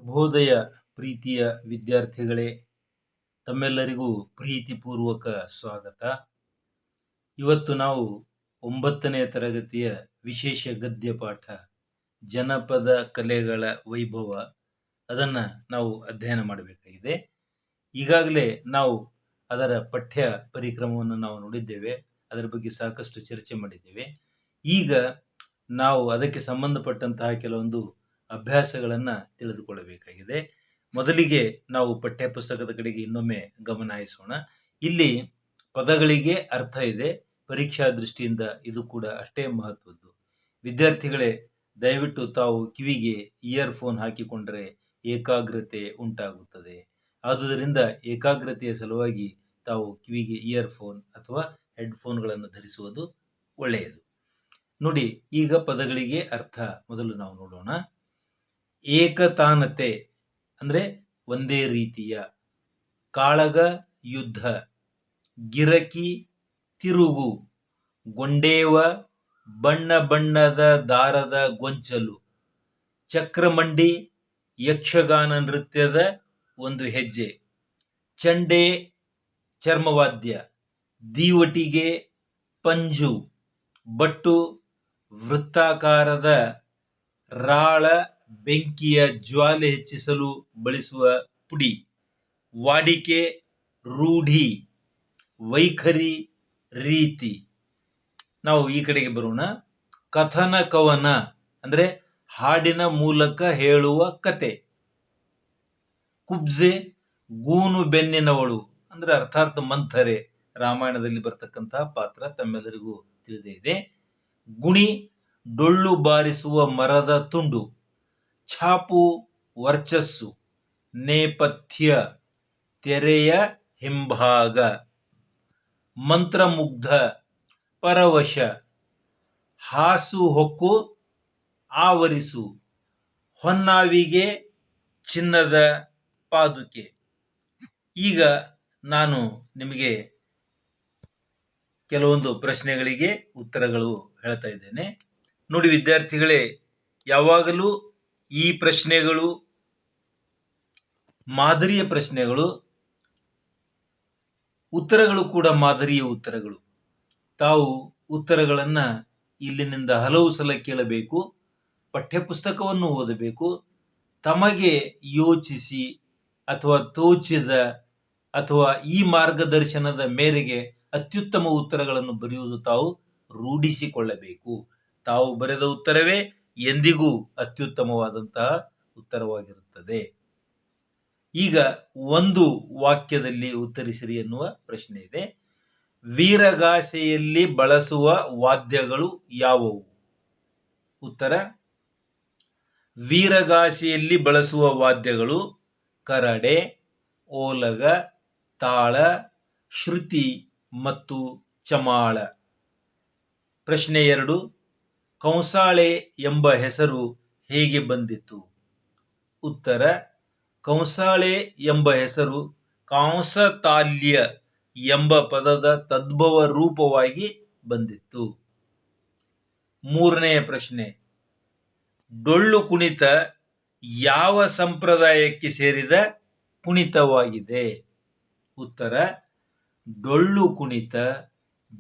ಶುಭೋದಯ ಪ್ರೀತಿಯ ವಿದ್ಯಾರ್ಥಿಗಳೇ, ತಮ್ಮೆಲ್ಲರಿಗೂ ಪ್ರೀತಿಪೂರ್ವಕ ಸ್ವಾಗತ. ಇವತ್ತು ನಾವು 9ನೇ ತರಗತಿಯ ವಿಶೇಷ ಗದ್ಯ ಪಾಠ ಜನಪದ ಕಲೆಗಳ ವೈಭವ ಅದನ್ನು ನಾವು ಅಧ್ಯಯನ ಮಾಡಬೇಕಾಗಿದೆ. ಈಗಾಗಲೇ ನಾವು ಅದರ ಪಠ್ಯ ಪರಿಕ್ರಮವನ್ನು ನಾವು ನೋಡಿದ್ದೇವೆ, ಅದರ ಬಗ್ಗೆ ಸಾಕಷ್ಟು ಚರ್ಚೆ ಮಾಡಿದ್ದೇವೆ. ಈಗ ನಾವು ಅದಕ್ಕೆ ಸಂಬಂಧಪಟ್ಟಂತಹ ಕೆಲವೊಂದು ಅಭ್ಯಾಸಗಳನ್ನು ತಿಳಿದುಕೊಳ್ಳಬೇಕಾಗಿದೆ. ಮೊದಲಿಗೆ ನಾವು ಪಠ್ಯ ಪುಸ್ತಕದ ಕಡೆಗೆ ಇನ್ನೊಮ್ಮೆ ಗಮನ ಹರಿಸೋಣ. ಇಲ್ಲಿ ಪದಗಳಿಗೆ ಅರ್ಥ ಇದೆ, ಪರೀಕ್ಷಾ ದೃಷ್ಟಿಯಿಂದ ಇದು ಕೂಡ ಅಷ್ಟೇ ಮಹತ್ವದ್ದು. ವಿದ್ಯಾರ್ಥಿಗಳೇ, ದಯವಿಟ್ಟು ತಾವು ಕಿವಿಗೆ ಇಯರ್ಫೋನ್ ಹಾಕಿಕೊಂಡರೆ ಏಕಾಗ್ರತೆ ಉಂಟಾಗುತ್ತದೆ. ಆದುದರಿಂದ ಏಕಾಗ್ರತೆಯ ಸಲುವಾಗಿ ತಾವು ಕಿವಿಗೆ ಇಯರ್ಫೋನ್ ಅಥವಾ ಹೆಡ್ಫೋನ್ಗಳನ್ನು ಧರಿಸುವುದು ಒಳ್ಳೆಯದು. ನೋಡಿ, ಈಗ ಪದಗಳಿಗೆ ಅರ್ಥ ಮೊದಲು ನಾವು ನೋಡೋಣ. ಏಕತಾನತೆ ಅಂದರೆ ಒಂದೇ ರೀತಿಯ, ಕಾಳಗ ಯುದ್ಧ, ಗಿರಕಿ ತಿರುಗು, ಗೊಂಡೇವ ಬಣ್ಣ ಬಣ್ಣದ ದಾರದ ಗೊಂಚಲು, ಚಕ್ರಮಂಡಿ ಯಕ್ಷಗಾನ ನೃತ್ಯದ ಒಂದು ಹೆಜ್ಜೆ, ಚಂಡೆ ಚರ್ಮವಾದ್ಯ, ದೀವಟಿಗೆ ಪಂಜು, ಬಟ್ಟು ವೃತ್ತಾಕಾರದ ರಾಳ ಬೆಂಕಿಯ ಜ್ವಾಲೆ ಹೆಚ್ಚಿಸಲು ಬಳಸುವ ಪುಡಿ, ವಾಡಿಕೆ ರೂಢಿ, ವೈಖರಿ ರೀತಿ. ನಾವು ಈ ಕಡೆಗೆ ಬರೋಣ. ಕಥನ ಕವನ ಅಂದರೆ ಹಾಡಿನ ಮೂಲಕ ಹೇಳುವ ಕತೆ. ಕುಬ್ಜೆ ಗೂನು ಬೆನ್ನಿನವಳು ಅಂದ್ರೆ ಅರ್ಥಾತ್ ಮಂಥರೆ, ರಾಮಾಯಣದಲ್ಲಿ ಬರ್ತಕ್ಕಂತಹ ಪಾತ್ರ ತಮ್ಮೆಲ್ಲರಿಗೂ ತಿಳಿದೇ ಇದೆ. ಗುಣಿ ಡೊಳ್ಳು ಬಾರಿಸುವ ಮರದ ತುಂಡು, ಛಾಪು ವರ್ಚಸ್ಸು, ನೇಪಥ್ಯ ತೆರೆಯ ಹಿಂಭಾಗ, ಮಂತ್ರಮುಗ್ಧ ಪರವಶ, ಹಾಸು ಹೊಕ್ಕು ಆವರಿಸು, ಹೊನ್ನಾವಿಗೆ ಚಿನ್ನದ ಪಾದುಕೆ. ಈಗ ನಾನು ನಿಮಗೆ ಕೆಲವೊಂದು ಪ್ರಶ್ನೆಗಳಿಗೆ ಉತ್ತರಗಳು ಹೇಳ್ತಾ ಇದ್ದೇನೆ. ನೋಡಿ ವಿದ್ಯಾರ್ಥಿಗಳೇ, ಯಾವಾಗಲೂ ಈ ಪ್ರಶ್ನೆಗಳು ಮಾದರಿಯ ಪ್ರಶ್ನೆಗಳು, ಉತ್ತರಗಳು ಕೂಡ ಮಾದರಿಯ ಉತ್ತರಗಳು. ತಾವು ಉತ್ತರಗಳನ್ನು ಇಲ್ಲಿನಿಂದ ಹಲವು ಸಲ ಕೇಳಬೇಕು, ಪಠ್ಯಪುಸ್ತಕವನ್ನು ಓದಬೇಕು, ತಮಗೆ ಯೋಚಿಸಿ ಅಥವಾ ತೋಚಿದ ಅಥವಾ ಈ ಮಾರ್ಗದರ್ಶನದ ಮೇರೆಗೆ ಅತ್ಯುತ್ತಮ ಉತ್ತರಗಳನ್ನು ಬರೆಯುವುದು ತಾವು ರೂಢಿಸಿಕೊಳ್ಳಬೇಕು. ತಾವು ಬರೆದ ಉತ್ತರವೇ ಎಂದಿಗೂ ಅತ್ಯುತ್ತಮವಾದಂತಹ ಉತ್ತರವಾಗಿರುತ್ತದೆ. ಈಗ ಒಂದು ವಾಕ್ಯದಲ್ಲಿ ಉತ್ತರಿಸಿರಿ ಎನ್ನುವ ಪ್ರಶ್ನೆ ಇದೆ. ವೀರಗಾಸೆಯಲ್ಲಿ ಬಳಸುವ ವಾದ್ಯಗಳು ಯಾವುವು? ಉತ್ತರ: ವೀರಗಾಸೆಯಲ್ಲಿ ಬಳಸುವ ವಾದ್ಯಗಳು ಕರಡೆ, ಓಲಗ, ತಾಳ, ಶ್ರುತಿ ಮತ್ತು ಚಮಾಳ. ಪ್ರಶ್ನೆ 2, ಕಂಸಾಳೆ ಎಂಬ ಹೆಸರು ಹೇಗೆ ಬಂದಿತು? ಉತ್ತರ: ಕಂಸಾಳೆ ಎಂಬ ಹೆಸರು ಕಾಂಸತಾಲ್ಯ ಎಂಬ ಪದದ ತದ್ಭವ ರೂಪವಾಗಿ ಬಂದಿತ್ತು. 3ನೇ ಪ್ರಶ್ನೆ, ಡೊಳ್ಳು ಕುಣಿತ ಯಾವ ಸಂಪ್ರದಾಯಕ್ಕೆ ಸೇರಿದ ಕುಣಿತವಾಗಿದೆ? ಉತ್ತರ: ಡೊಳ್ಳು ಕುಣಿತ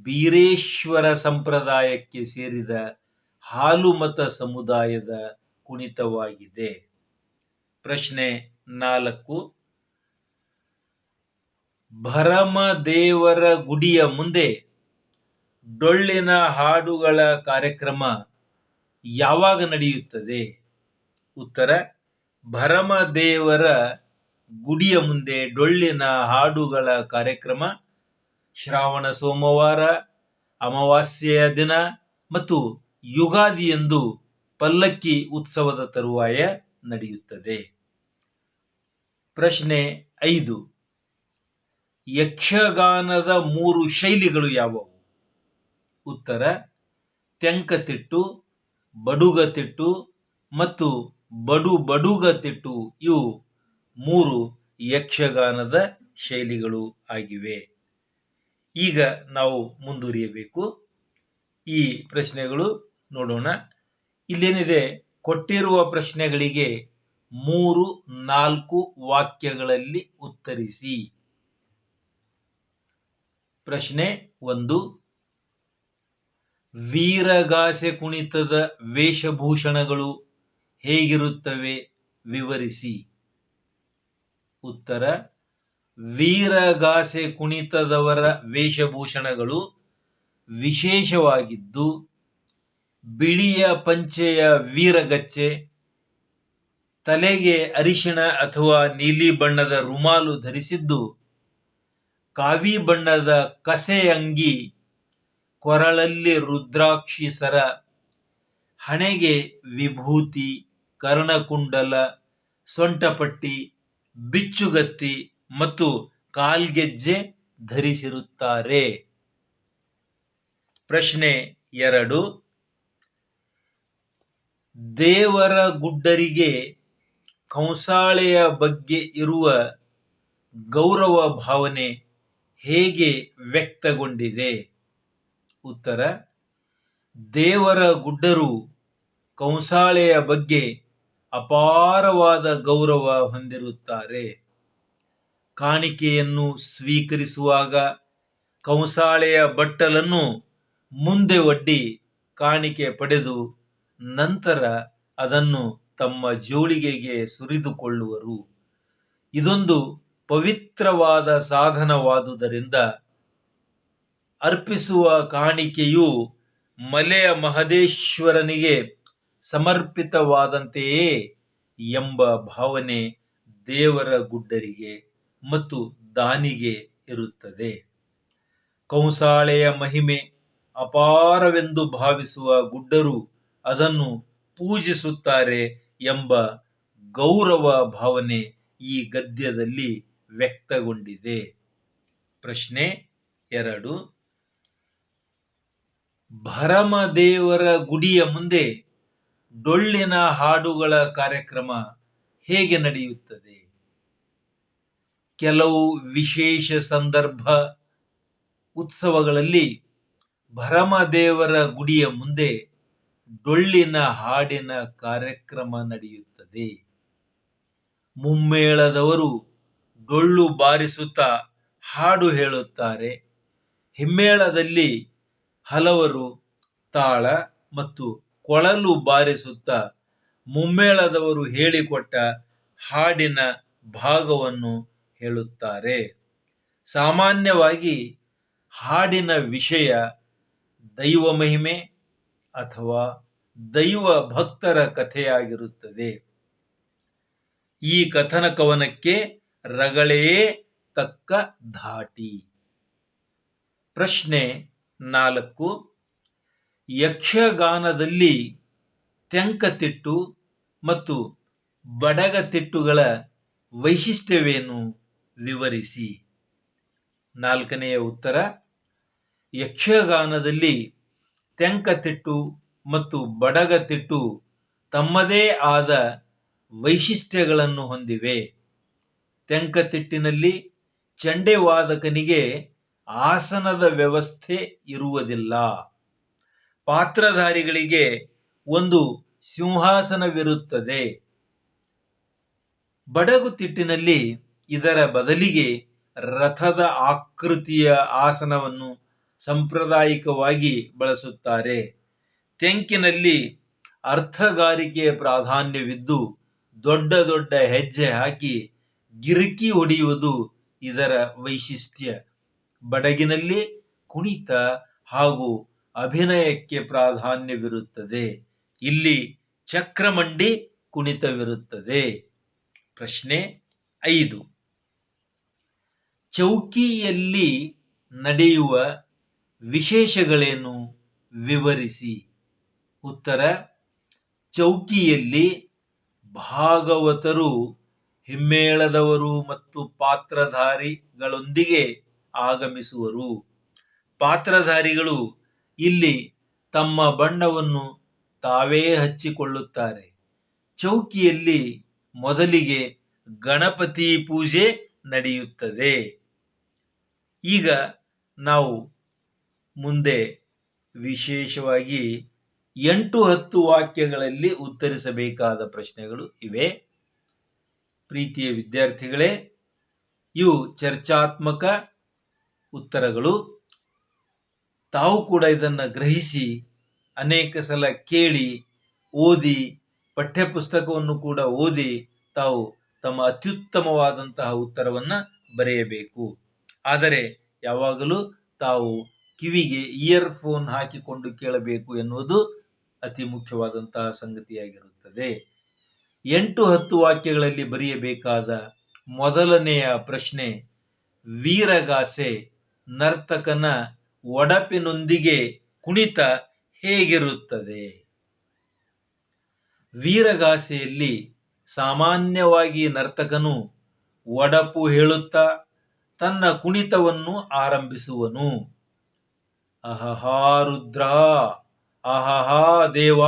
ಬೀರೇಶ್ವರ ಸಂಪ್ರದಾಯಕ್ಕೆ ಸೇರಿದ ಹಾಲುಮತ ಸಮುದಾಯದ ಕುಣಿತವಾಗಿದೆ. ಪ್ರಶ್ನೆ 4, ಭರಮದೇವರ ಗುಡಿಯ ಮುಂದೆ ಡೊಳ್ಳಿನ ಹಾಡುಗಳ ಕಾರ್ಯಕ್ರಮ ಯಾವಾಗ ನಡೆಯುತ್ತದೆ? ಉತ್ತರ: ಭರಮದೇವರ ಗುಡಿಯ ಮುಂದೆ ಡೊಳ್ಳಿನ ಹಾಡುಗಳ ಕಾರ್ಯಕ್ರಮ ಶ್ರಾವಣ ಸೋಮವಾರ, ಅಮಾವಾಸ್ಯೆಯ ದಿನ ಮತ್ತು ಯುಗಾದಿಯಂದು ಪಲ್ಲಕ್ಕಿ ಉತ್ಸವದ ತರುವಾಯ ನಡೆಯುತ್ತದೆ. ಪ್ರಶ್ನೆ 5, ಯಕ್ಷಗಾನದ 3 ಶೈಲಿಗಳು ಯಾವುವು? ಉತ್ತರ: ತೆಂಕತಿಟ್ಟು, ಬಡುಗತಿಟ್ಟು ಮತ್ತು ಬಡುಗತಿಟ್ಟು. ಇವು 3 ಯಕ್ಷಗಾನದ ಶೈಲಿಗಳು ಆಗಿವೆ. ಈಗ ನಾವು ಮುಂದುವರಿಯಬೇಕು. ಈ ಪ್ರಶ್ನೆಗಳು ನೋಡೋಣ. ಇಲ್ಲೇನಿದೆ, ಕೊಟ್ಟಿರುವ ಪ್ರಶ್ನೆಗಳಿಗೆ 3-4 ವಾಕ್ಯಗಳಲ್ಲಿ ಉತ್ತರಿಸಿ. ಪ್ರಶ್ನೆ 1. ವೀರಗಾಸೆ ಕುಣಿತದ ವೇಷಭೂಷಣಗಳು ಹೇಗಿರುತ್ತವೆ ವಿವರಿಸಿ. ಉತ್ತರ: ವೀರಗಾಸೆ ಕುಣಿತದವರ ವೇಷಭೂಷಣಗಳು ವಿಶೇಷವಾಗಿದ್ದು, ಬಿಳಿಯ ಪಂಚೆಯ ವೀರಗಚ್ಚೆ, ತಲೆಗೆ ಅರಿಶಿಣ ಅಥವಾ ನೀಲಿ ಬಣ್ಣದ ರುಮಾಲು ಧರಿಸಿದ್ದು, ಕಾವಿ ಬಣ್ಣದ ಕಸೆ ಅಂಗಿ, ಕೊರಳಲ್ಲಿ ರುದ್ರಾಕ್ಷಿ ಸರ, ಹಣೆಗೆ ವಿಭೂತಿ, ಕರ್ಣಕುಂಡಲ, ಸೊಂಟಪಟ್ಟಿ, ಬಿಚ್ಚುಗತ್ತಿ ಮತ್ತು ಕಾಲ್ಗೆಜ್ಜೆ ಧರಿಸಿರುತ್ತಾರೆ. ಪ್ರಶ್ನೆ 2. ದೇವರ ಗುಡ್ಡರಿಗೆ ಕಂಸಾಳೆಯ ಬಗ್ಗೆ ಇರುವ ಗೌರವ ಭಾವನೆ ಹೇಗೆ ವ್ಯಕ್ತಗೊಂಡಿದೆ? ಉತ್ತರ: ದೇವರ ಗುಡ್ಡರು ಕಂಸಾಳೆಯ ಬಗ್ಗೆ ಅಪಾರವಾದ ಗೌರವ ಹೊಂದಿರುತ್ತಾರೆ. ಕಾಣಿಕೆಯನ್ನು ಸ್ವೀಕರಿಸುವಾಗ ಕಂಸಾಳೆಯ ಬಟ್ಟಲನ್ನು ಮುಂದೆ ಒಡ್ಡಿ ಕಾಣಿಕೆ ಪಡೆದು ನಂತರ ಅದನ್ನು ತಮ್ಮ ಜೋಳಿಗೆಗೆ ಸುರಿದುಕೊಳ್ಳುವರು. ಇದೊಂದು ಪವಿತ್ರವಾದ ಸಾಧನವಾದುದರಿಂದ ಅರ್ಪಿಸುವ ಕಾಣಿಕೆಯು ಮಲೆಯ ಮಹದೇಶ್ವರನಿಗೆ ಸಮರ್ಪಿತವಾದಂತೆಯೇ ಎಂಬ ಭಾವನೆ ದೇವರ ಗುಡ್ಡರಿಗೆ ಮತ್ತು ದಾನಿಗೆ ಇರುತ್ತದೆ. ಕಂಸಾಳೆಯ ಮಹಿಮೆ ಅಪಾರವೆಂದು ಭಾವಿಸುವ ಗುಡ್ಡರು ಅದನ್ನು ಪೂಜಿಸುತ್ತಾರೆ ಎಂಬ ಗೌರವ ಭಾವನೆ ಈ ಗದ್ಯದಲ್ಲಿ ವ್ಯಕ್ತಗೊಂಡಿದೆ. ಪ್ರಶ್ನೆ 2. ಭರಮದೇವರ ಗುಡಿಯ ಮುಂದೆ ಡೊಳ್ಳಿನ ಹಾಡುಗಳ ಕಾರ್ಯಕ್ರಮ ಹೇಗೆ ನಡೆಯುತ್ತದೆ? ಕೆಲವು ವಿಶೇಷ ಸಂದರ್ಭ ಉತ್ಸವಗಳಲ್ಲಿ ಭರಮದೇವರ ಗುಡಿಯ ಮುಂದೆ ಡೊಳ್ಳಿನ ಹಾಡಿನ ಕಾರ್ಯಕ್ರಮ ನಡೆಯುತ್ತದೆ. ಮುಮ್ಮೇಳದವರು ಡೊಳ್ಳು ಬಾರಿಸುತ್ತಾ ಹಾಡು ಹೇಳುತ್ತಾರೆ. ಹಿಮ್ಮೇಳದಲ್ಲಿ ಹಲವರು ತಾಳ ಮತ್ತು ಕೊಳಲು ಬಾರಿಸುತ್ತಾ ಮುಮ್ಮೇಳದವರು ಹೇಳಿಕೊಟ್ಟ ಹಾಡಿನ ಭಾಗವನ್ನು ಹೇಳುತ್ತಾರೆ. ಸಾಮಾನ್ಯವಾಗಿ ಹಾಡಿನ ವಿಷಯ ದೈವ ಮಹಿಮೆ ಅಥವಾ ದೈವ ಭಕ್ತರ ಕಥೆಯಾಗಿರುತ್ತದೆ. ಈ ಕಥನ ಕವನಕ್ಕೆ ರಗಳೆಯೇ ತಕ್ಕ ಧಾಟಿ. ಪ್ರಶ್ನೆ 4. ಯಕ್ಷಗಾನದಲ್ಲಿ ತೆಂಕತಿಟ್ಟು ಮತ್ತು ಬಡಗತಿಟ್ಟುಗಳ ವೈಶಿಷ್ಟ್ಯವೇನು ವಿವರಿಸಿ. 4ನೇ ಉತ್ತರ: ಯಕ್ಷಗಾನದಲ್ಲಿ ತೆಂಕತಿಟ್ಟು ಮತ್ತು ಬಡಗತಿಟ್ಟು ತಮ್ಮದೇ ಆದ ವೈಶಿಷ್ಟ್ಯಗಳನ್ನು ಹೊಂದಿವೆ. ತೆಂಕತಿಟ್ಟಿನಲ್ಲಿ ಚಂಡೆವಾದಕನಿಗೆ ಆಸನದ ವ್ಯವಸ್ಥೆ ಇರುವುದಿಲ್ಲ. ಪಾತ್ರಧಾರಿಗಳಿಗೆ ಒಂದು ಸಿಂಹಾಸನವಿರುತ್ತದೆ. ಬಡಗುತಿಟ್ಟಿನಲ್ಲಿ ಇದರ ಬದಲಿಗೆ ರಥದ ಆಕೃತಿಯ ಆಸನವನ್ನು ಸಾಂಪ್ರದಾಯಿಕವಾಗಿ ಬಳಸುತ್ತಾರೆ. ತೆಂಕಿನಲ್ಲಿ ಅರ್ಥಗಾರಿಕೆ ಪ್ರಾಧಾನ್ಯವಿದ್ದು ದೊಡ್ಡ ದೊಡ್ಡ ಹೆಜ್ಜೆ ಹಾಕಿ ಗಿರಿಕಿ ಹೊಡೆಯುವುದು ಇದರ ವೈಶಿಷ್ಟ್ಯ. ಬಡಗಿನಲ್ಲಿ ಕುಣಿತ ಹಾಗೂ ಅಭಿನಯಕ್ಕೆ ಪ್ರಾಧಾನ್ಯವಿರುತ್ತದೆ. ಇಲ್ಲಿ ಚಕ್ರಮಂಡಿ ಕುಣಿತವಿರುತ್ತದೆ. ಪ್ರಶ್ನೆ 5. ಚೌಕಿಯಲ್ಲಿ ನಡೆಯುವ ವಿಶೇಷಗಳೇನು ವಿವರಿಸಿ. ಉತ್ತರ: ಚೌಕಿಯಲ್ಲಿ ಭಾಗವತರು ಹಿಮ್ಮೇಳದವರು ಮತ್ತು ಪಾತ್ರಧಾರಿಗಳೊಂದಿಗೆ ಆಗಮಿಸುವರು. ಪಾತ್ರಧಾರಿಗಳು ಇಲ್ಲಿ ತಮ್ಮ ಬಣ್ಣವನ್ನು ತಾವೇ ಹಚ್ಚಿಕೊಳ್ಳುತ್ತಾರೆ. ಚೌಕಿಯಲ್ಲಿ ಮೊದಲಿಗೆ ಗಣಪತಿ ಪೂಜೆ ನಡೆಯುತ್ತದೆ. ಈಗ ನಾವು ಮುಂದೆ ವಿಶೇಷವಾಗಿ 8-10 ವಾಕ್ಯಗಳಲ್ಲಿ ಉತ್ತರಿಸಬೇಕಾದ ಪ್ರಶ್ನೆಗಳು ಇವೆ. ಪ್ರೀತಿಯ ವಿದ್ಯಾರ್ಥಿಗಳೇ, ಇವು ಚರ್ಚಾತ್ಮಕ ಉತ್ತರಗಳು. ತಾವು ಕೂಡ ಇದನ್ನು ಗ್ರಹಿಸಿ ಅನೇಕ ಸಲ ಕೇಳಿ ಓದಿ ಪಠ್ಯಪುಸ್ತಕವನ್ನು ಕೂಡ ಓದಿ ತಾವು ತಮ್ಮ ಅತ್ಯುತ್ತಮವಾದಂತಹ ಉತ್ತರವನ್ನು ಬರೆಯಬೇಕು. ಆದರೆ ಯಾವಾಗಲೂ ತಾವು ಕಿವಿಗೆ ಇಯರ್ಫೋನ್ ಹಾಕಿಕೊಂಡು ಕೇಳಬೇಕು ಎನ್ನುವುದು ಅತಿ ಮುಖ್ಯವಾದಂತಹ ಸಂಗತಿಯಾಗಿರುತ್ತದೆ. 8-10 ವಾಕ್ಯಗಳಲ್ಲಿ ಬರೆಯಬೇಕಾದ ಮೊದಲನೆಯ ಪ್ರಶ್ನೆ, ವೀರಗಾಸೆ ನರ್ತಕನ ಒಡಪಿನೊಂದಿಗೆ ಕುಣಿತ ಹೇಗಿರುತ್ತದೆ? ವೀರಗಾಸೆಯಲ್ಲಿ ಸಾಮಾನ್ಯವಾಗಿ ನರ್ತಕನು ಒಡಪು ಹೇಳುತ್ತಾ ತನ್ನ ಕುಣಿತವನ್ನು ಆರಂಭಿಸುವನು. ಅಹಹಾ ರುದ್ರ, ಅಹಹಾ ದೇವ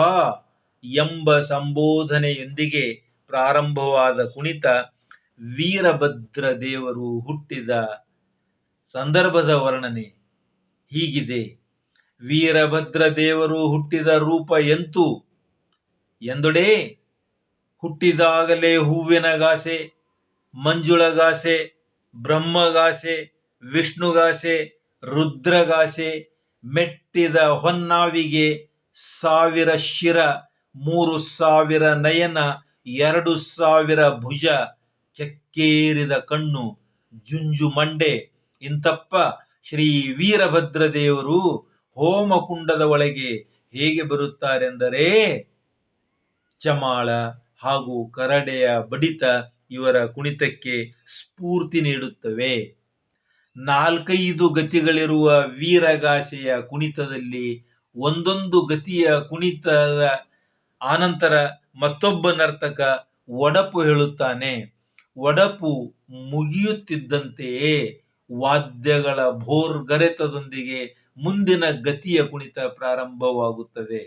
ಎಂಬ ಸಂಬೋಧನೆಯೊಂದಿಗೆ ಪ್ರಾರಂಭವಾದ ಕುಣಿತ ವೀರಭದ್ರ ದೇವರು ಹುಟ್ಟಿದ ಸಂದರ್ಭದ ವರ್ಣನೆ ಹೀಗಿದೆ. ವೀರಭದ್ರ ದೇವರು ಹುಟ್ಟಿದ ರೂಪ ಎಂತು ಎಂದೊಡೆ, ಹುಟ್ಟಿದಾಗಲೇ ಹೂವಿನಗಾಸೆ, ಮಂಜುಳಗಾಸೆ, ಬ್ರಹ್ಮಗಾಸೆ, ವಿಷ್ಣುಗಾಸೆ, ರುದ್ರಗಾಸೆ, ಮೆಟ್ಟಿದ ಹೊನ್ನಾವಿಗೆ 1000 ಶಿರ, 3000 ನಯನ, 2000 ಭುಜ, ಕೆಕ್ಕೇರಿದ ಕಣ್ಣು, ಜುಂಜು ಮಂಡೆ. ಇಂತಪ್ಪ ಶ್ರೀ ವೀರಭದ್ರ ದೇವರು ಹೋಮಕುಂಡದ ಒಳಗೆ ಹೇಗೆ ಬರುತ್ತಾರೆಂದರೆ ಚಮಾಳ ಹಾಗೂ ಕರಡೆಯ ಬಡಿತ ಇವರ ಕುಣಿತಕ್ಕೆ ಸ್ಫೂರ್ತಿ ನೀಡುತ್ತವೆ. 4-5 ಗತಿಗಳಿರುವ ವೀರಗಾಸೆಯ ಕುಣಿತದಲ್ಲಿ ಒಂದೊಂದು ಗತಿಯ ಕುಣಿತದ ಆನಂತರ ಮತ್ತೊಬ್ಬ ನರ್ತಕ ಒಡಪು ಹೇಳುತ್ತಾನೆ. ಒಡಪು ಮುಗಿಯುತ್ತಿದ್ದಂತೆಯೇ ವಾದ್ಯಗಳ ಭೋರ್ಗರೆತದೊಂದಿಗೆ ಮುಂದಿನ ಗತಿಯ ಕುಣಿತ ಪ್ರಾರಂಭವಾಗುತ್ತದೆ.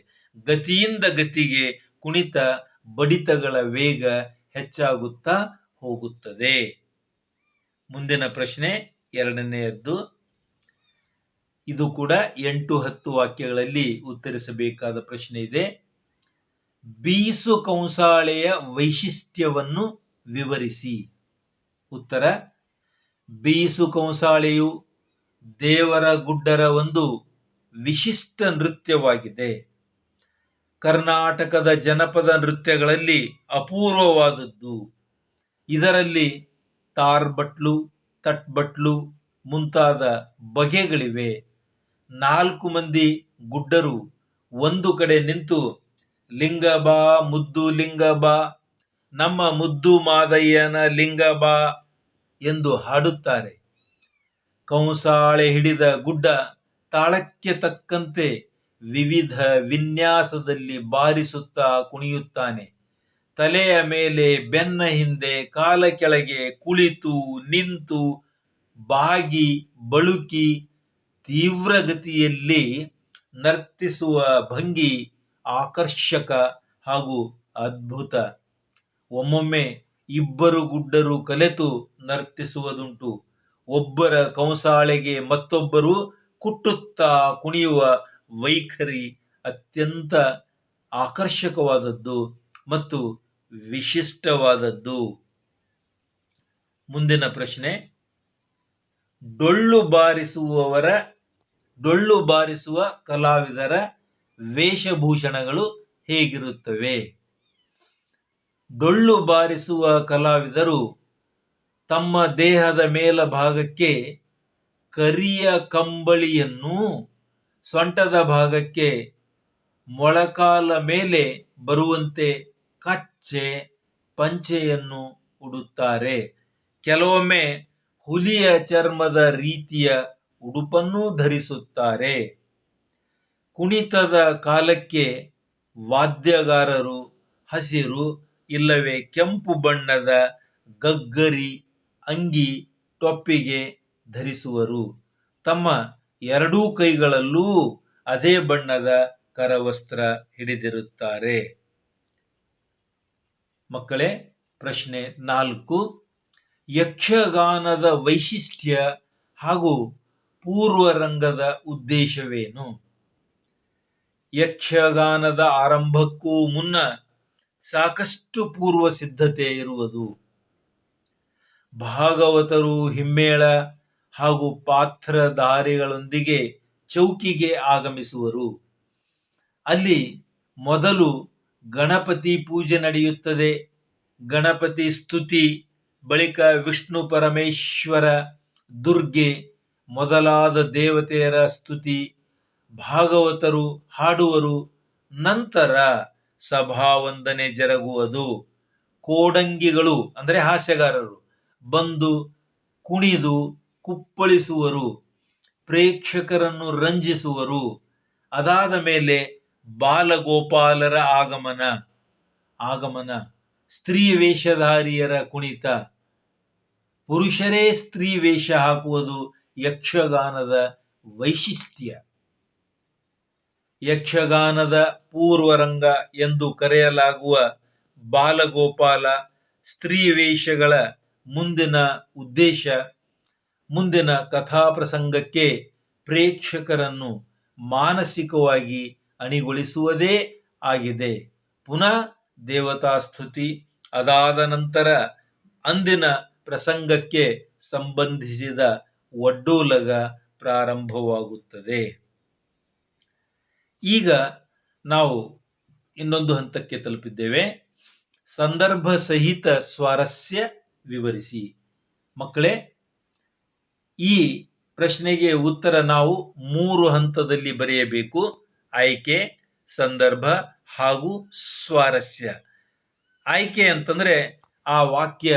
ಗತಿಯಿಂದ ಗತಿಗೆ ಕುಣಿತ ಬಡಿತಗಳ ವೇಗ ಹೆಚ್ಚಾಗುತ್ತಾ ಹೋಗುತ್ತದೆ. ಮುಂದಿನ ಪ್ರಶ್ನೆ ಎರಡನೆಯದ್ದು. ಇದು ಕೂಡ 8-10 ವಾಕ್ಯಗಳಲ್ಲಿ ಉತ್ತರಿಸಬೇಕಾದ ಪ್ರಶ್ನೆ ಇದೆ. ಬೀಸು ಕಂಸಾಳೆಯ ವೈಶಿಷ್ಟ್ಯವನ್ನು ವಿವರಿಸಿ. ಉತ್ತರ: ಬೀಸು ಕಂಸಾಳೆಯು ದೇವರ ಗುಡ್ಡರ ಒಂದು ವಿಶಿಷ್ಟ ನೃತ್ಯವಾಗಿದೆ. ಕರ್ನಾಟಕದ ಜನಪದ ನೃತ್ಯಗಳಲ್ಲಿ ಅಪೂರ್ವವಾದದ್ದು. ಇದರಲ್ಲಿ ತಾರ್ಬಟ್ಲು, ತಟ್ಬಟ್ಲು ಮುಂತಾದ ಬಗೆಗಳಿವೆ. 4 ಮಂದಿ ಗುಡ್ಡರು ಒಂದು ಕಡೆ ನಿಂತು ಲಿಂಗಬಾ ಮುದ್ದು ಲಿಂಗಬಾ, ನಮ್ಮ ಮುದ್ದು ಮಾದಯ್ಯನ ಲಿಂಗಬಾ ಎಂದು ಹಾಡುತ್ತಾರೆ. ಕಂಸಾಳೆ ಹಿಡಿದ ಗುಡ್ಡ ತಾಳಕ್ಕೆ ತಕ್ಕಂತೆ ವಿವಿಧ ವಿನ್ಯಾಸದಲ್ಲಿ ಬಾರಿಸುತ್ತಾ ಕುಣಿಯುತ್ತಾನೆ. ತಲೆಯ ಮೇಲೆ, ಬೆನ್ನ ಹಿಂದೆ, ಕಾಲ ಕೆಳಗೆ, ಕುಳಿತು, ನಿಂತು, ಬಾಗಿ, ಬಳುಕಿ ತೀವ್ರಗತಿಯಲ್ಲಿ ನರ್ತಿಸುವ ಭಂಗಿ ಆಕರ್ಷಕ ಹಾಗೂ ಅದ್ಭುತ. ಒಮ್ಮೊಮ್ಮೆ ಇಬ್ಬರು ಗುಡ್ಡರು ಕಲೆತು ನರ್ತಿಸುವುದುಂಟು. ಒಬ್ಬರ ಕಂಸಾಳೆಗೆ ಮತ್ತೊಬ್ಬರು ಕುಟ್ಟುತ್ತಾ ಕುಣಿಯುವ ವೈಖರಿ ಅತ್ಯಂತ ಆಕರ್ಷಕವಾದದ್ದು ಮತ್ತು ವಿಶಿಷ್ಟವಾದದ್ದು. ಮುಂದಿನ ಪ್ರಶ್ನೆ, ಡೊಳ್ಳು ಬಾರಿಸುವ ಕಲಾವಿದರ ವೇಷಭೂಷಣಗಳು ಹೇಗಿರುತ್ತವೆ? ಡೊಳ್ಳು ಬಾರಿಸುವ ಕಲಾವಿದರು ತಮ್ಮ ದೇಹದ ಮೇಲಭಾಗಕ್ಕೆ ಕರಿಯ ಕಂಬಳಿಯನ್ನು, ಸೊಂಟದ ಭಾಗಕ್ಕೆ ಮೊಳಕಾಲ ಮೇಲೆ ಬರುವಂತೆ ಕಚ್ಚೆ, ಪಂಚೆಯನ್ನು ಉಡುತ್ತಾರೆ. ಕೆಲವೊಮ್ಮೆ ಹುಲಿಯ ಚರ್ಮದ ರೀತಿಯ ಉಡುಪನ್ನೂ ಧರಿಸುತ್ತಾರೆ. ಕುಣಿತದ ಕಾಲಕ್ಕೆ ವಾದ್ಯಗಾರರು ಹಸಿರು ಇಲ್ಲವೇ ಕೆಂಪು ಬಣ್ಣದ ಗಗ್ಗರಿ, ಅಂಗಿ, ಟೊಪ್ಪಿಗೆ ಧರಿಸುವರು. ತಮ್ಮ 2 ಕೈಗಳಲ್ಲೂ ಅದೇ ಬಣ್ಣದ ಕರವಸ್ತ್ರ ಹಿಡಿದಿರುತ್ತಾರೆ. ಮಕ್ಕಳೇ, ಪ್ರಶ್ನೆ 4. ಯಕ್ಷಗಾನದ ವೈಶಿಷ್ಟ್ಯ ಹಾಗೂ ಪೂರ್ವರಂಗದ ಉದ್ದೇಶವೇನು? ಯಕ್ಷಗಾನದ ಆರಂಭಕ್ಕೂ ಮುನ್ನ ಸಾಕಷ್ಟು ಪೂರ್ವ ಸಿದ್ಧತೆ ಇರುವುದು. ಭಾಗವತರು ಹಿಮ್ಮೇಳ ಹಾಗೂ ಪಾತ್ರಧಾರಿಗಳೊಂದಿಗೆ ಚೌಕಿಗೆ ಆಗಮಿಸುವರು. ಅಲ್ಲಿ ಮೊದಲು ಗಣಪತಿ ಪೂಜೆ ನಡೆಯುತ್ತದೆ. ಗಣಪತಿ ಸ್ತುತಿ, ಬಳಿಕ ವಿಷ್ಣು ಪರಮೇಶ್ವರ, ದುರ್ಗೆ ಮೊದಲಾದ ದೇವತೆಯರ ಸ್ತುತಿ, ಭಾಗವತರು ಹಾಡುವರು. ನಂತರ ಸಭಾವಂದನೆ ಜರುಗುವುದು. ಕೋಡಂಗಿಗಳು ಅಂದರೆ ಹಾಸ್ಯಗಾರರು ಬಂದು ಕುಣಿದು ಕುಪ್ಪಳಿಸುವರು, ಪ್ರೇಕ್ಷಕರನ್ನು ರಂಜಿಸುವರು. ಅದಾದ ಮೇಲೆ ಬಾಲಗೋಪಾಲರ ಆಗಮನ, ಸ್ತ್ರೀ ವೇಷಧಾರಿಯರ ಕುಣಿತ, ಪುರುಷರೇ ಸ್ತ್ರೀ ವೇಷ ಹಾಕುವುದು ಯಕ್ಷಗಾನದ ವೈಶಿಷ್ಟ್ಯ. ಯಕ್ಷಗಾನದ ಪೂರ್ವರಂಗ ಎಂದು ಕರೆಯಲಾಗುವ ಬಾಲಗೋಪಾಲ ಸ್ತ್ರೀ ವೇಷಗಳ ಮುಂದಿನ ಉದ್ದೇಶ ಮುಂದಿನ ಕಥಾಪ್ರಸಂಗಕ್ಕೆ ಪ್ರೇಕ್ಷಕರನ್ನು ಮಾನಸಿಕವಾಗಿ ಅಣಿಗೊಳಿಸುವುದೇ ಆಗಿದೆ. ಪುನಃ ದೇವತಾಸ್ತುತಿ, ಅದಾದ ನಂತರ ಅಂದಿನ ಪ್ರಸಂಗಕ್ಕೆ ಸಂಬಂಧಿಸಿದ ಒಡ್ಡೋಲಗ ಪ್ರಾರಂಭವಾಗುತ್ತದೆ. ಈಗ ನಾವು ಇನ್ನೊಂದು ಹಂತಕ್ಕೆ ತಲುಪಿದ್ದೇವೆ. ಸಂದರ್ಭ ಸಹಿತ ಸ್ವಾರಸ್ಯ ವಿವರಿಸಿ. ಮಕ್ಕಳೇ, ಈ ಪ್ರಶ್ನೆಗೆ ಉತ್ತರ ನಾವು 3 ಹಂತದಲ್ಲಿ ಬರೆಯಬೇಕು. ಆಯ್ಕೆ, ಸಂದರ್ಭ ಹಾಗೂ ಸ್ವಾರಸ್ಯ. ಆಯ್ಕೆ ಅಂತಂದ್ರೆ ಆ ವಾಕ್ಯ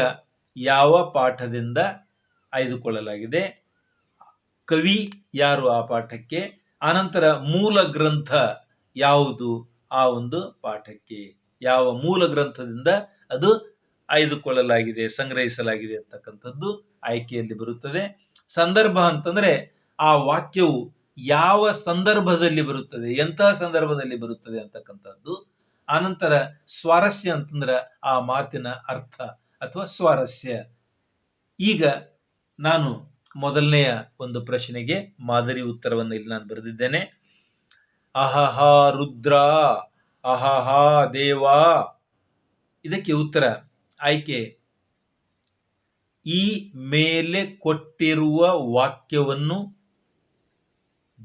ಯಾವ ಪಾಠದಿಂದ ಆಯ್ದುಕೊಳ್ಳಲಾಗಿದೆ, ಕವಿ ಯಾರು ಆ ಪಾಠಕ್ಕೆ, ಆನಂತರ ಮೂಲ ಗ್ರಂಥ ಯಾವುದು ಆ ಒಂದು ಪಾಠಕ್ಕೆ, ಯಾವ ಮೂಲ ಗ್ರಂಥದಿಂದ ಅದು ಆಯ್ದುಕೊಳ್ಳಲಾಗಿದೆ, ಸಂಗ್ರಹಿಸಲಾಗಿದೆ ಅಂತಕ್ಕಂಥದ್ದು ಆಯ್ಕೆಯಲ್ಲಿ ಬರುತ್ತದೆ. ಸಂದರ್ಭ ಅಂತಂದ್ರೆ ಆ ವಾಕ್ಯವು ಯಾವ ಸಂದರ್ಭದಲ್ಲಿ ಬರುತ್ತದೆ, ಎಂತಹ ಸಂದರ್ಭದಲ್ಲಿ ಬರುತ್ತದೆ ಅಂತಕ್ಕಂಥದ್ದು. ಆನಂತರ ಸ್ವಾರಸ್ಯ ಅಂತಂದ್ರೆ ಆ ಮಾತಿನ ಅರ್ಥ ಅಥವಾ ಸ್ವಾರಸ್ಯ. ಈಗ ನಾನು ಮೊದಲನೆಯ ಒಂದು ಪ್ರಶ್ನೆಗೆ ಮಾದರಿ ಉತ್ತರವನ್ನು ಇಲ್ಲಿ ನಾನು ಬರೆದಿದ್ದೇನೆ. ಅಹಹಾ ರುದ್ರ, ಅಹಹಾ ದೇವಾ. ಇದಕ್ಕೆ ಉತ್ತರ ಆಯ್ಕೆ, ಈ ಮೇಲೆ ಕೊಟ್ಟಿರುವ ವಾಕ್ಯವನ್ನು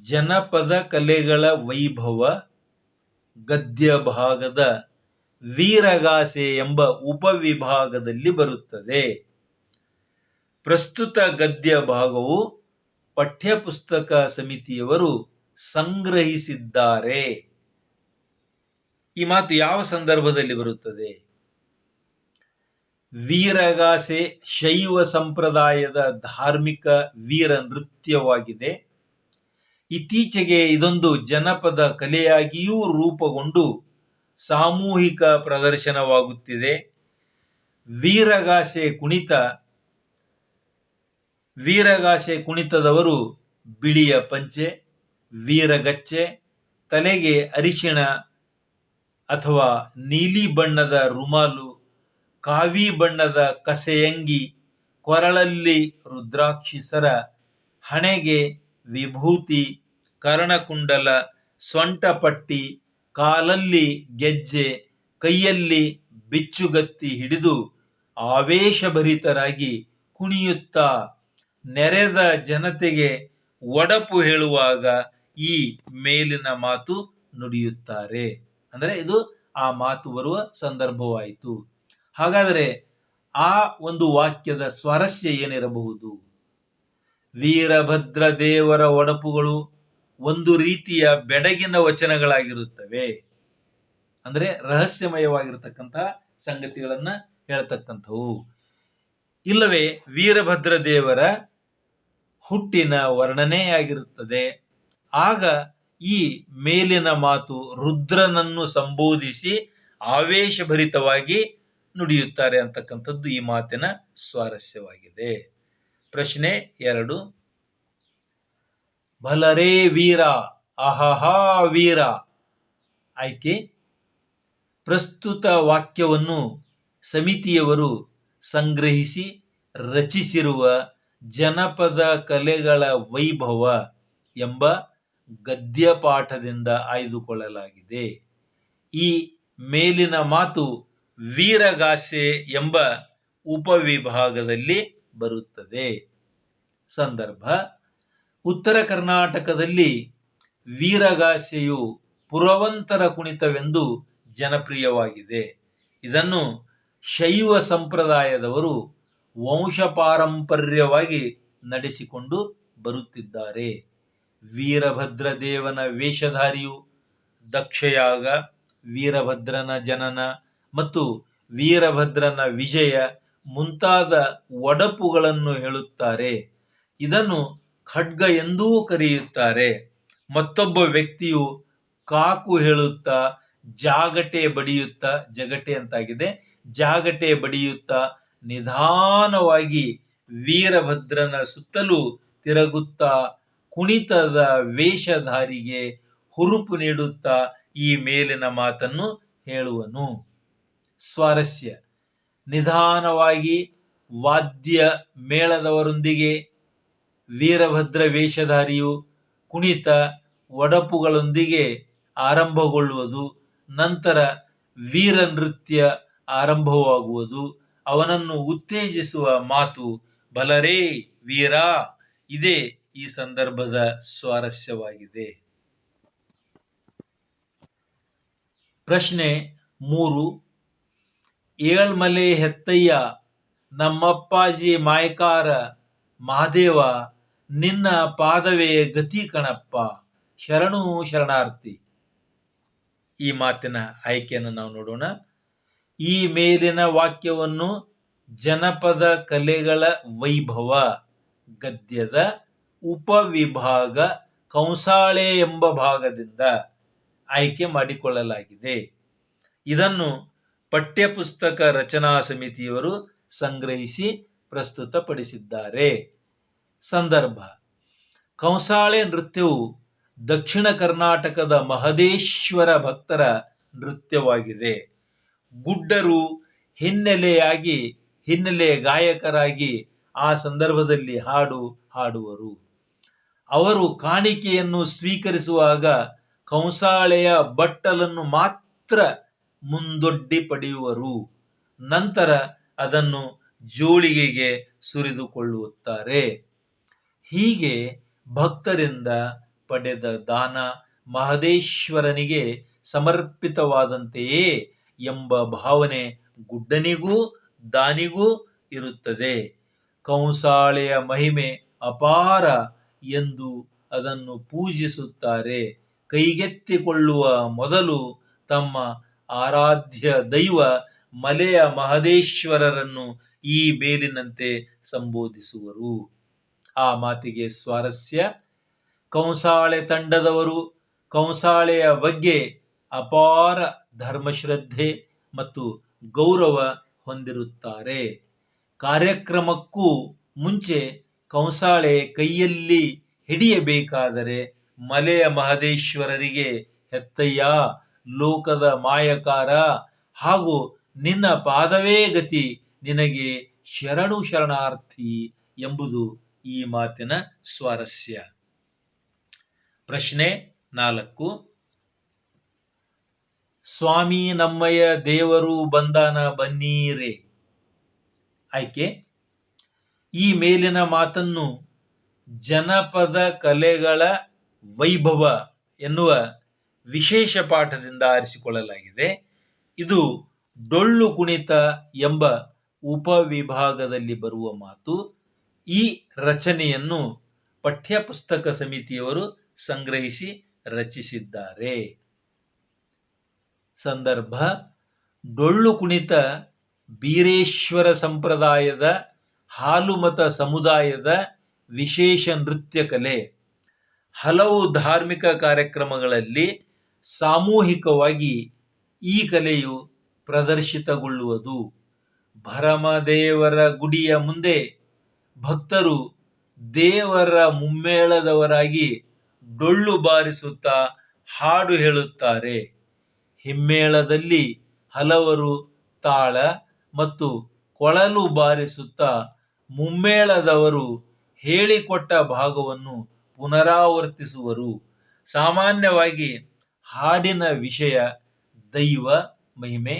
ಜನಪದ ಕಲೆಗಳ ವೈಭವ ಗದ್ಯ ಭಾಗದ ವೀರಗಾಸೆ ಎಂಬ ಉಪವಿಭಾಗದಲ್ಲಿ ಬರುತ್ತದೆ. ಪ್ರಸ್ತುತ ಗದ್ಯ ಭಾಗವು ಪಠ್ಯಪುಸ್ತಕ ಸಮಿತಿಯವರು ಸಂಗ್ರಹಿಸಿದ್ದಾರೆ. ಈ ಮಾತು ಯಾವ ಸಂದರ್ಭದಲ್ಲಿ ಬರುತ್ತದೆ? ವೀರಗಾಸೆ ಶೈವ ಸಂಪ್ರದಾಯದ ಧಾರ್ಮಿಕ ವೀರ ನೃತ್ಯವಾಗಿದೆ. ಇತ್ತೀಚೆಗೆ ಇದೊಂದು ಜನಪದ ಕಲೆಯಾಗಿಯೂ ರೂಪುಗೊಂಡು ಸಾಮೂಹಿಕ ಪ್ರದರ್ಶನವಾಗುತ್ತಿದೆ. ವೀರಗಾಸೆ ಕುಣಿತದವರು ಬಿಳಿಯ ಪಂಚೆ, ವೀರಗಚ್ಚೆ, ತಲೆಗೆ ಅರಿಶಿಣ ಅಥವಾ ನೀಲಿ ಬಣ್ಣದ ರುಮಾಲು, ಕಾವಿ ಬಣ್ಣದ ಕಸೆಯಂಗಿ, ಕೊರಳಲ್ಲಿ ರುದ್ರಾಕ್ಷಿಸರ, ಹಣೆಗೆ ವಿಭೂತಿ, ಕರ್ಣಕುಂಡಲ, ಸೊಂಟಪಟ್ಟಿ, ಕಾಲಲ್ಲಿ ಗೆಜ್ಜೆ, ಕೈಯಲ್ಲಿ ಬಿಚ್ಚುಗತ್ತಿ ಹಿಡಿದು ಆವೇಶಭರಿತರಾಗಿ ಕುಣಿಯುತ್ತಾ ನೆರೆದ ಜನತೆಗೆ ಒಡಪು ಹೇಳುವಾಗ ಈ ಮೇಲಿನ ಮಾತು ನುಡಿಯುತ್ತಾರೆ. ಅಂದರೆ ಇದು ಆ ಮಾತು ಬರುವ ಸಂದರ್ಭವಾಯಿತು. ಹಾಗಾದರೆ ಆ ಒಂದು ವಾಕ್ಯದ ಸ್ವಾರಸ್ಯ ಏನಿರಬಹುದು? ವೀರಭದ್ರ ದೇವರ ಒಡಪುಗಳು ಒಂದು ರೀತಿಯ ಬೆಡಗಿನ ವಚನಗಳಾಗಿರುತ್ತವೆ. ಅಂದ್ರೆ ರಹಸ್ಯಮಯವಾಗಿರತಕ್ಕಂತಹ ಸಂಗತಿಗಳನ್ನ ಹೇಳ್ತಕ್ಕಂಥವು. ಇಲ್ಲವೇ ವೀರಭದ್ರ ದೇವರ ಹುಟ್ಟಿನ ವರ್ಣನೆಯಾಗಿರುತ್ತದೆ. ಆಗ ಈ ಮೇಲಿನ ಮಾತು ರುದ್ರನನ್ನು ಸಂಬೋಧಿಸಿ ಆವೇಶಭರಿತವಾಗಿ ನುಡಿಯುತ್ತಾರೆ ಅಂತಕ್ಕಂಥದ್ದು ಈ ಮಾತಿನ ಸ್ವಾರಸ್ಯವಾಗಿದೆ. ಪ್ರಶ್ನೆ 2. ಬಲರೇ ವೀರ, ಅಹಹಾ ವೀರ. ಆಯ್ಕೆ, ಪ್ರಸ್ತುತ ವಾಕ್ಯವನ್ನು ಸಮಿತಿಯವರು ಸಂಗ್ರಹಿಸಿ ರಚಿಸಿರುವ ಜನಪದ ಕಲೆಗಳ ವೈಭವ ಎಂಬ ಗದ್ಯಪಾಠದಿಂದ ಆಯ್ದುಕೊಳ್ಳಲಾಗಿದೆ. ಈ ಮೇಲಿನ ಮಾತು ವೀರಗಾಸೆ ಎಂಬ ಉಪವಿಭಾಗದಲ್ಲಿ ಬರುತ್ತದೆ. ಸಂದರ್ಭ: ಉತ್ತರ ಕರ್ನಾಟಕದಲ್ಲಿ ವೀರಗಾಸೆಯು ಪುರವಂತರ ಕುಣಿತವೆಂದು ಜನಪ್ರಿಯವಾಗಿದೆ. ಇದನ್ನು ಶೈವ ಸಂಪ್ರದಾಯದವರು ವಂಶಪಾರಂಪರ್ಯವಾಗಿ ನಡೆಸಿಕೊಂಡು ಬರುತ್ತಿದ್ದಾರೆ. ವೀರಭದ್ರ ದೇವನ ವೇಷಧಾರಿಯು ದಕ್ಷಯಾಗ, ವೀರಭದ್ರನ ಜನನ ಮತ್ತು ವೀರಭದ್ರನ ವಿಜಯ ಮುಂತಾದ ಒಡಪುಗಳನ್ನು ಹೇಳುತ್ತಾರೆ. ಇದನ್ನು ಖಡ್ಗ ಎಂದೂ ಕರೆಯುತ್ತಾರೆ. ಮತ್ತೊಬ್ಬ ವ್ಯಕ್ತಿಯು ಕಾಕು ಹೇಳುತ್ತಾ ಜಾಗಟೆ ಬಡಿಯುತ್ತಾ ನಿಧಾನವಾಗಿ ವೀರಭದ್ರನ ಸುತ್ತಲೂ ತಿರುಗುತ್ತಾ ಕುಣಿತದ ವೇಷಧಾರಿಗೆ ಹುರುಪು ನೀಡುತ್ತಾ ಈ ಮೇಲಿನ ಮಾತನ್ನು ಹೇಳುವನು. ಸ್ವಾರಸ್ಯ: ನಿಧಾನವಾಗಿ ವಾದ್ಯ ಮೇಳದವರೊಂದಿಗೆ ವೀರಭದ್ರ ವೇಷಧಾರಿಯು ಕುಣಿತ ಒಡಪುಗಳೊಂದಿಗೆ ಆರಂಭಗೊಳ್ಳುವುದು. ನಂತರ ವೀರ ನೃತ್ಯ ಆರಂಭವಾಗುವುದು. ಅವನನ್ನು ಉತ್ತೇಜಿಸುವ ಮಾತು "ಬಲರೇ ವೀರ" ಇದೇ ಈ ಸಂದರ್ಭದ ಸ್ವಾರಸ್ಯವಾಗಿದೆ. ಪ್ರಶ್ನೆ 3. ಏಳ್ಮಲೆ ಹೆತ್ತಯ್ಯ ನಮ್ಮಪ್ಪಾಜಿ ಮಾಯ್ಕಾರ ಮಹಾದೇವ ನಿನ್ನ ಪಾದವೇ ಗತಿ ಕಣಪ್ಪ ಶರಣು ಶರಣಾರ್ಥಿ. ಈ ಮಾತಿನ ಆಯ್ಕೆಯನ್ನು ನಾವು ನೋಡೋಣ. ಈ ಮೇಲಿನ ವಾಕ್ಯವನ್ನು ಜನಪದ ಕಲೆಗಳ ವೈಭವ ಗದ್ಯದ ಉಪವಿಭಾಗ ಕಂಸಾಳೆ ಎಂಬ ಭಾಗದಿಂದ ಆಯ್ಕೆ ಮಾಡಿಕೊಳ್ಳಲಾಗಿದೆ. ಇದನ್ನು ಪಠ್ಯಪುಸ್ತಕ ರಚನಾ ಸಮಿತಿಯವರು ಸಂಗ್ರಹಿಸಿ ಪ್ರಸ್ತುತಪಡಿಸಿದ್ದಾರೆ. ಸಂದರ್ಭ: ಕಂಸಾಳೆ ನೃತ್ಯವು ದಕ್ಷಿಣ ಕರ್ನಾಟಕದ ಮಹದೇಶ್ವರ ಭಕ್ತರ ನೃತ್ಯವಾಗಿದೆ. ಗುಡ್ಡರು ಹಿನ್ನೆಲೆ ಗಾಯಕರಾಗಿ ಆ ಸಂದರ್ಭದಲ್ಲಿ ಹಾಡುವರು. ಅವರು ಕಾಣಿಕೆಯನ್ನು ಸ್ವೀಕರಿಸುವಾಗ ಕಂಸಾಳೆಯ ಬಟ್ಟಲನ್ನು ಮಾತ್ರ ಮುಂದೊಡ್ಡಿ ಪಡೆಯುವರು. ನಂತರ ಅದನ್ನು ಜೋಳಿಗೆಗೆ ಸುರಿದುಕೊಳ್ಳುತ್ತಾರೆ. ಹೀಗೆ ಭಕ್ತರಿಂದ ಪಡೆದ ದಾನ ಮಹದೇಶ್ವರನಿಗೆ ಸಮರ್ಪಿತವಾದಂತೆಯೇ ಎಂಬ ಭಾವನೆ ಗುಡ್ಡನಿಗೂ ದಾನಿಗೂ ಇರುತ್ತದೆ. ಕಂಸಾಳೆಯ ಮಹಿಮೆ ಅಪಾರ ಎಂದು ಅದನ್ನು ಪೂಜಿಸುತ್ತಾರೆ. ಕೈಗೆತ್ತಿಕೊಳ್ಳುವ ಮೊದಲು ತಮ್ಮ ಆರಾಧ್ಯ ದೈವ ಮಲೆಯ ಮಹದೇಶ್ವರರನ್ನು ಈ ಮೇಲಿನಂತೆ ಸಂಬೋಧಿಸುವರು. ಆ ಮಾತಿಗೆ ಸ್ವಾರಸ್ಯ: ಕಂಸಾಳೆ ತಂಡದವರು ಕಂಸಾಳೆಯ ಬಗ್ಗೆ ಅಪಾರ ಧರ್ಮಶ್ರದ್ಧೆ ಮತ್ತು ಗೌರವ ಹೊಂದಿರುತ್ತಾರೆ. ಕಾರ್ಯಕ್ರಮಕ್ಕೂ ಮುಂಚೆ ಕಂಸಾಳೆ ಕೈಯಲ್ಲಿ ಹಿಡಿಯಬೇಕಾದರೆ ಮಲೆಯ ಮಹದೇಶ್ವರರಿಗೆ "ಹೆತ್ತಯ್ಯ, ಲೋಕದ ಮಾಯಕಾರ ಹಾಗೂ ನಿನ್ನ ಪಾದವೇ ಗತಿ, ನಿನಗೆ ಶರಣು ಶರಣಾರ್ಥಿ" ಎಂಬುದು ಈ ಮಾತಿನ ಸ್ವಾರಸ್ಯ. ಪ್ರಶ್ನೆ 4. ಸ್ವಾಮಿ ನಮ್ಮಯ್ಯ ದೇವರು ಬಂದಾನ ಬನ್ನೀರೆ. ಆಯ್ಕೆ: ಈ ಮೇಲಿನ ಮಾತನ್ನು ಜನಪದ ಕಲೆಗಳ ವೈಭವ ಎನ್ನುವ ವಿಶೇಷ ಪಾಠದಿಂದ ಆರಿಸಿಕೊಳ್ಳಲಾಗಿದೆ. ಇದು ಡೊಳ್ಳು ಕುಣಿತ ಎಂಬ ಉಪವಿಭಾಗದಲ್ಲಿ ಬರುವ ಮಾತು. ಈ ರಚನೆಯನ್ನು ಪಠ್ಯಪುಸ್ತಕ ಸಮಿತಿಯವರು ಸಂಗ್ರಹಿಸಿ ರಚಿಸಿದ್ದಾರೆ. ಸಂದರ್ಭ: ಡೊಳ್ಳು ಕುಣಿತ ಬೀರೇಶ್ವರ ಸಂಪ್ರದಾಯದ ಹಾಲುಮತ ಸಮುದಾಯದ ವಿಶೇಷ ನೃತ್ಯ ಕಲೆ. ಹಲವು ಧಾರ್ಮಿಕ ಕಾರ್ಯಕ್ರಮಗಳಲ್ಲಿ ಸಾಮೂಹಿಕವಾಗಿ ಈ ಕಲೆಯು ಪ್ರದರ್ಶಿತಗೊಳ್ಳುವುದು. ಭರಮದೇವರ ಗುಡಿಯ ಮುಂದೆ ಭಕ್ತರು ದೇವರ ಮುಮ್ಮೇಳದವರಾಗಿ ಡೊಳ್ಳು ಬಾರಿಸುತ್ತಾ ಹಾಡು ಹೇಳುತ್ತಾರೆ. ಹಿಮ್ಮೇಳದಲ್ಲಿ ಹಲವರು ತಾಳ ಮತ್ತು ಕೊಳಲು ಬಾರಿಸುತ್ತಾ ಮುಮ್ಮೇಳದವರು ಹೇಳಿಕೊಟ್ಟ ಭಾಗವನ್ನು ಪುನರಾವರ್ತಿಸುವರು. ಸಾಮಾನ್ಯವಾಗಿ ಹಾಡಿನ ವಿಷಯ ದೈವ ಮಹಿಮೆ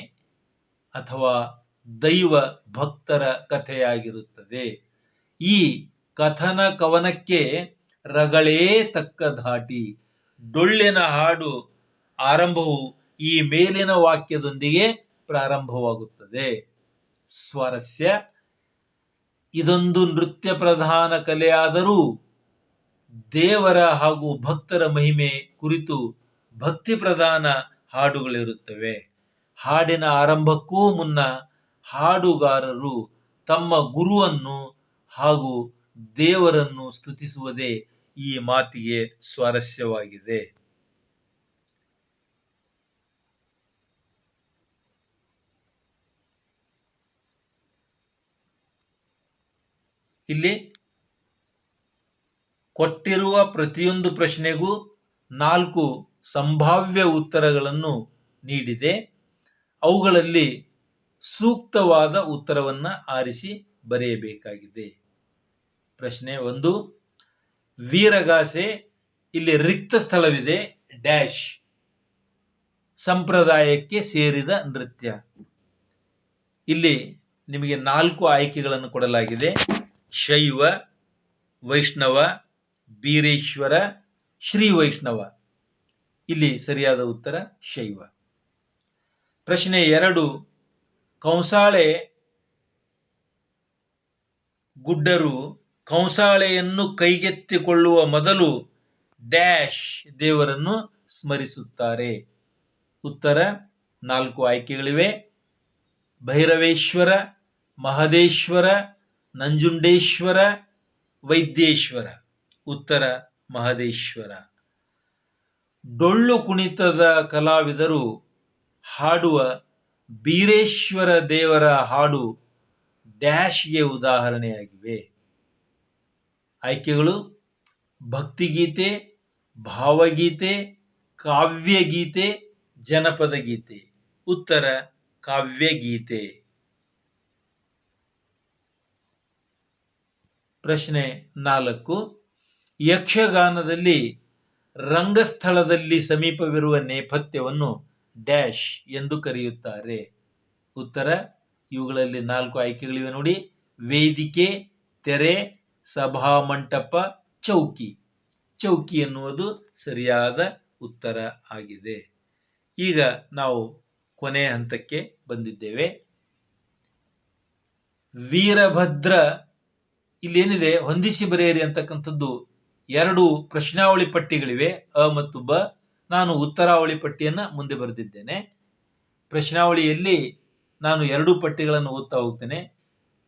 ಅಥವಾ ದೈವ ಭಕ್ತರ ಕಥೆಯಾಗಿರುತ್ತದೆ. ಈ ಕಥನ ಕವನಕ್ಕೆ ರಗಳೇ ತಕ್ಕ ಧಾಟಿ. ಡೊಳ್ಳಿನ ಹಾಡು ಆರಂಭವು ಈ ಮೇಲಿನ ವಾಕ್ಯದೊಂದಿಗೆ ಪ್ರಾರಂಭವಾಗುತ್ತದೆ. ಸ್ವಾರಸ್ಯ: ಇದೊಂದು ನೃತ್ಯ ಪ್ರಧಾನ ಕಲೆಯಾದರೂ ದೇವರ ಹಾಗೂ ಭಕ್ತರ ಮಹಿಮೆ ಕುರಿತು ಭಕ್ತಿ ಪ್ರಧಾನ ಹಾಡುಗಳಿರುತ್ತವೆ. ಹಾಡಿನ ಆರಂಭಕ್ಕೂ ಮುನ್ನ ಹಾಡುಗಾರರು ತಮ್ಮ ಗುರುವನ್ನು ಹಾಗೂ ದೇವರನ್ನು ಸ್ತುತಿಸುವುದೇ ಈ ಮಾತಿಗೆ ಸ್ವಾರಸ್ಯವಾಗಿದೆ. ಇಲ್ಲಿ ಕೊಟ್ಟಿರುವ ಪ್ರತಿಯೊಂದು ಪ್ರಶ್ನೆಗೂ 4 ಸಂಭಾವ್ಯ ಉತ್ತರಗಳನ್ನು ನೀಡಿದೆ. ಅವುಗಳಲ್ಲಿ ಸೂಕ್ತವಾದ ಉತ್ತರವನ್ನ ಆರಿಸಿ ಬರೆಯಬೇಕಾಗಿದೆ. ಪ್ರಶ್ನೆ 1, ವೀರಗಾಸೆ, ಇಲ್ಲಿ ರಿಕ್ತ ಸ್ಥಳವಿದೆ, ಡ್ಯಾಶ್ ಸಂಪ್ರದಾಯಕ್ಕೆ ಸೇರಿದ ನೃತ್ಯ. ಇಲ್ಲಿ ನಿಮಗೆ 4 ಆಯ್ಕೆಗಳನ್ನು ಕೊಡಲಾಗಿದೆ: ಶೈವ, ವೈಷ್ಣವ, ಬೀರೇಶ್ವರ, ಶ್ರೀ ವೈಷ್ಣವ. ಇಲ್ಲಿ ಸರಿಯಾದ ಉತ್ತರ ಶೈವ. ಪ್ರಶ್ನೆ 2, ಕಂಸಾಳೆ ಗುಡ್ಡರು ಕಂಸಾಳೆಯನ್ನು ಕೈಗೆತ್ತಿಕೊಳ್ಳುವ ಮೊದಲು ಡ್ಯಾಶ್ ದೇವರನ್ನು ಸ್ಮರಿಸುತ್ತಾರೆ. ಉತ್ತರ 4 ಆಯ್ಕೆಗಳಿವೆ: ಭೈರವೇಶ್ವರ, ಮಹದೇಶ್ವರ, ನಂಜುಂಡೇಶ್ವರ, ವೈದ್ಯೇಶ್ವರ. ಉತ್ತರ ಮಹದೇಶ್ವರ. ಡೊಳ್ಳು ಕುಣಿತದ ಕಲಾವಿದರು ಹಾಡುವ ಬೀರೇಶ್ವರ ದೇವರ ಹಾಡು ಡ್ಯಾಶ್ಗೆ ಉದಾಹರಣೆಯಾಗಿವೆ. ಆಯ್ಕೆಗಳು: ಭಕ್ತಿಗೀತೆ, ಭಾವಗೀತೆ, ಕಾವ್ಯಗೀತೆ, ಜನಪದ ಗೀತೆ. ಉತ್ತರ ಕಾವ್ಯಗೀತೆ. ಪ್ರಶ್ನೆ 4, ಯಕ್ಷಗಾನದಲ್ಲಿ ರಂಗಸ್ಥಳದಲ್ಲಿ ಸಮೀಪವಿರುವ ನೇಪಥ್ಯವನ್ನು ಡ್ಯಾಶ್ ಎಂದು ಕರೆಯುತ್ತಾರೆ. ಉತ್ತರ ಇವುಗಳಲ್ಲಿ 4 ಆಯ್ಕೆಗಳಿವೆ ನೋಡಿ: ವೇದಿಕೆ, ತೆರೆ, ಸಭಾಮಂಟಪ, ಚೌಕಿ. ಚೌಕಿ ಎನ್ನುವುದು ಸರಿಯಾದ ಉತ್ತರ ಆಗಿದೆ. ಈಗ ನಾವು ಕೊನೆಯ ಹಂತಕ್ಕೆ ಬಂದಿದ್ದೇವೆ. ವೀರಭದ್ರ, ಇಲ್ಲೇನಿದೆ ಹೊಂದಿಸಿ ಬರೆಯಿರಿ ಅಂತಕ್ಕಂಥದ್ದು 2 ಪ್ರಶ್ನಾವಳಿ ಪಟ್ಟಿಗಳಿವೆ, ಅ ಮತ್ತು ಬ. ನಾನು ಉತ್ತರಾವಳಿ ಪಟ್ಟಿಯನ್ನು ಮುಂದೆ ಬರೆದಿದ್ದೇನೆ. ಪ್ರಶ್ನಾವಳಿಯಲ್ಲಿ ನಾನು 2 ಪಟ್ಟಿಗಳನ್ನು ಓದ್ತಾ ಹೋಗ್ತೇನೆ.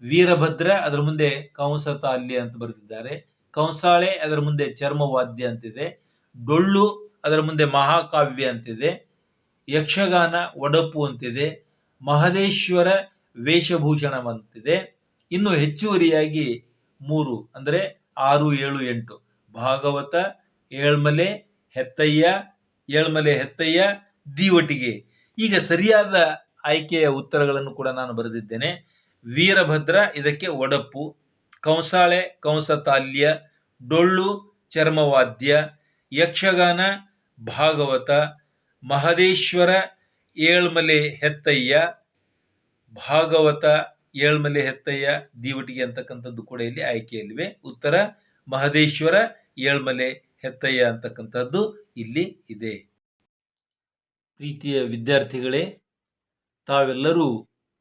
ವೀರಭದ್ರ, ಅದರ ಮುಂದೆ ಕಂಸ ತಾಲ್ಯ ಅಂತ ಬರೆದಿದ್ದಾರೆ. ಕಂಸಾಳೆ, ಅದರ ಮುಂದೆ ಚರ್ಮವಾದ್ಯ ಅಂತಿದೆ. ಡೊಳ್ಳು, ಅದರ ಮುಂದೆ ಮಹಾಕಾವ್ಯ ಅಂತಿದೆ. ಯಕ್ಷಗಾನ ಒಡಪು ಅಂತಿದೆ. ಮಹದೇಶ್ವರ ವೇಷಭೂಷಣವಂತಿದೆ. ಇನ್ನು ಹೆಚ್ಚುವರಿಯಾಗಿ 3 ಅಂದರೆ 6, 7, 8 ಭಾಗವತ, ಏಳ್ಮಲೆ, ಹೆತ್ತಯ್ಯ, ಏಳ್ಮಲೆ ಹೆತ್ತಯ್ಯ, ದೀವಟಿಗೆ. ಈಗ ಸರಿಯಾದ ಆಯ್ಕೆಯ ಉತ್ತರಗಳನ್ನು ಕೂಡ ನಾನು ಬರೆದಿದ್ದೇನೆ. ವೀರಭದ್ರ ಇದಕ್ಕೆ ಒಡಪು, ಕಂಸಾಳೆ ಕಂಸ ತಾಲ್ಯ, ಡೊಳ್ಳು ಚರ್ಮವಾದ್ಯ, ಯಕ್ಷಗಾನ ಭಾಗವತ, ಮಹದೇಶ್ವರ ಏಳ್ಮಲೆ ಹೆತ್ತಯ್ಯ, ಭಾಗವತ ಏಳ್ಮಲೆ ಹೆತ್ತಯ್ಯ, ದೀವಟಿಗೆ ಅಂತಕ್ಕಂಥದ್ದು ಕೂಡ ಇಲ್ಲಿ ಆಯ್ಕೆಯಲ್ಲಿವೆ. ಉತ್ತರ ಮಹದೇಶ್ವರ ಏಳ್ಮಲೆ ಹೆತ್ತಯ್ಯ ಅಂತಕ್ಕಂಥದ್ದು ಇಲ್ಲಿ ಇದೆ. ಪ್ರೀತಿಯ ವಿದ್ಯಾರ್ಥಿಗಳೇ, ತಾವೆಲ್ಲರೂ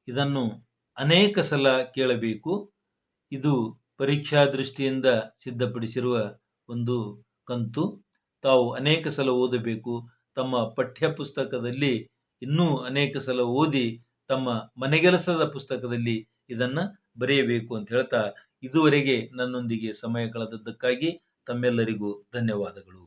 ಇದನ್ನು ಅನೇಕ ಸಲ ಕೇಳಬೇಕು. ಇದು ಪರೀಕ್ಷಾ ದೃಷ್ಟಿಯಿಂದ ಸಿದ್ಧಪಡಿಸಿರುವ ಒಂದು ಕಂತು. ತಾವು ಅನೇಕ ಸಲ ಓದಬೇಕು. ತಮ್ಮ ಪಠ್ಯ ಪುಸ್ತಕದಲ್ಲಿ ಇನ್ನೂ ಅನೇಕ ಸಲ ಓದಿ ತಮ್ಮ ಮನೆಗೆಲಸದ ಪುಸ್ತಕದಲ್ಲಿ ಇದನ್ನ ಬರೆಯಬೇಕು ಅಂತ ಹೇಳ್ತಾ, ಇದುವರೆಗೆ ನನ್ನೊಂದಿಗೆ ಸಮಯ ಕಳೆದದ್ದಕ್ಕಾಗಿ ತಮ್ಮೆಲ್ಲರಿಗೂ ಧನ್ಯವಾದಗಳು.